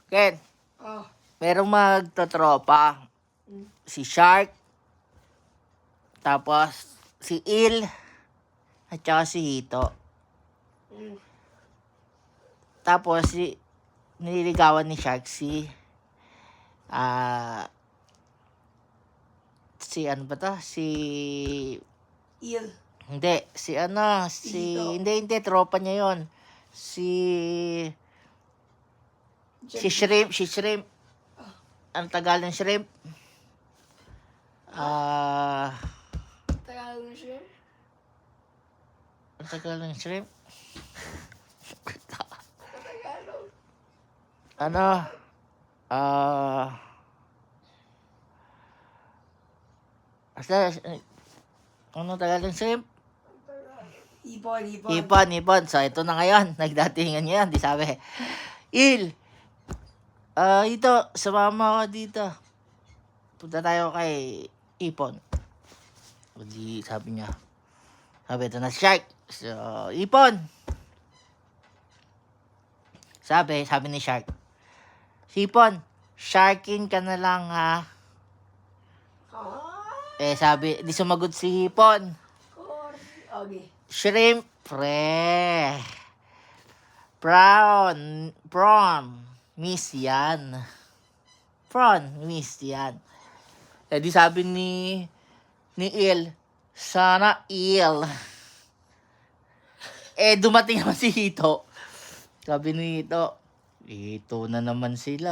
Ken, Oh. merong magtotropa. Si Shark, tapos si Il, at saka si Hito. Mm. Tapos nililigawan ni Shark si ano ba to? Il. Hindi, Hito. hindi, tropa niya yon. Si Shrimp. Ang tagal ng Shrimp? Tagalog na siya. Ang tagal ng Shrimp? Tagalog. Ano? Ano tagal ng Shrimp? Ipon. So, ito na ngayon. Nagdatingan niya yan. Di sabi, Il, ito, sumama ka dito. Punta tayo kay Ipon. O di, sabi niya. Sabi, ito na si Shark. So, Ipon. Sabi ni Shark. Ipon, sharkin ka na lang ha. Sabi, di sumagot si Ipon. Okay. Shrimp, pre. Prawn, miss yan. Di sabi ni Il, sana Il. Dumating naman si Hito. Sabi ni Hito, ito na naman sila.